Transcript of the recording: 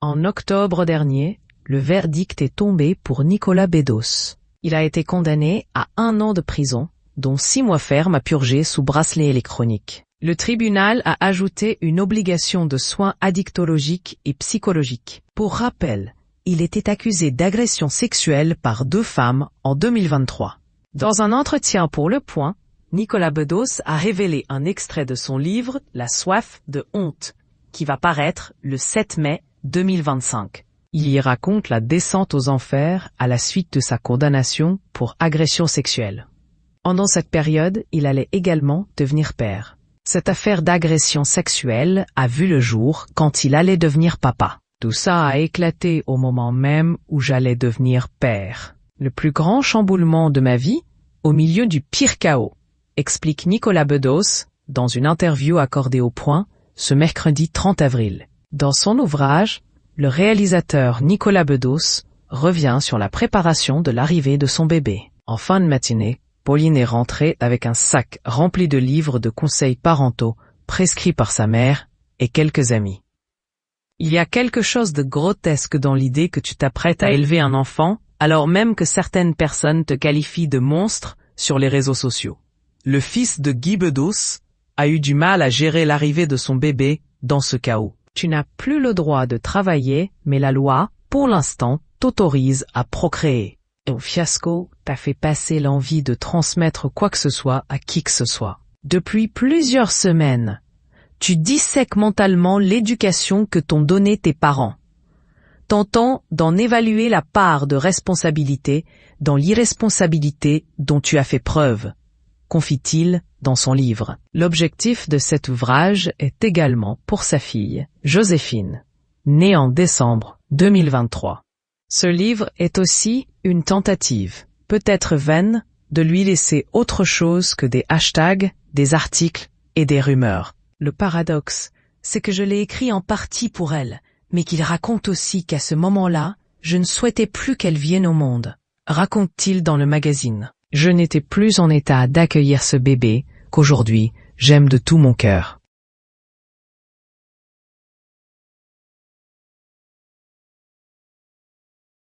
En octobre dernier, le verdict est tombé pour Nicolas Bedos. Il a été condamné à 1 an de prison, dont 6 mois fermes à purger sous bracelet électronique. Le tribunal a ajouté une obligation de soins addictologiques et psychologiques. Pour rappel, il était accusé d'agression sexuelle par 2 femmes en 2023. Dans un entretien pour Le Point, Nicolas Bedos a révélé un extrait de son livre « La soif de honte », qui va paraître le 7 mai 2025. Il y raconte la descente aux enfers à la suite de sa condamnation pour agression sexuelle. Pendant cette période, il allait également devenir père. Cette affaire d'agression sexuelle a vu le jour quand il allait devenir papa. Tout ça a éclaté au moment même où j'allais devenir père. Le plus grand chamboulement de ma vie, au milieu du pire chaos, explique Nicolas Bedos dans une interview accordée au Point ce mercredi 30 avril. Dans son ouvrage, le réalisateur Nicolas Bedos revient sur la préparation de l'arrivée de son bébé. En fin de matinée, Pauline est rentrée avec un sac rempli de livres de conseils parentaux prescrits par sa mère et quelques amis. Il y a quelque chose de grotesque dans l'idée que tu t'apprêtes à élever un enfant, alors même que certaines personnes te qualifient de monstre sur les réseaux sociaux. Le fils de Guy Bedos a eu du mal à gérer l'arrivée de son bébé dans ce chaos. Tu n'as plus le droit de travailler, mais la loi, pour l'instant, t'autorise à procréer. Ton fiasco t'a fait passer l'envie de transmettre quoi que ce soit à qui que ce soit. Depuis plusieurs semaines, tu dissèques mentalement l'éducation que t'ont donnée tes parents, tentant d'en évaluer la part de responsabilité dans l'irresponsabilité dont tu as fait preuve, confie-t-il dans son livre. L'objectif de cet ouvrage est également pour sa fille, Joséphine, née en décembre 2023. Ce livre est aussi une tentative, peut-être vaine, de lui laisser autre chose que des hashtags, des articles et des rumeurs. Le paradoxe, c'est que je l'ai écrit en partie pour elle, mais qu'il raconte aussi qu'à ce moment-là, je ne souhaitais plus qu'elle vienne au monde, raconte-t-il dans le magazine. Je n'étais plus en état d'accueillir ce bébé, qu'aujourd'hui, j'aime de tout mon cœur.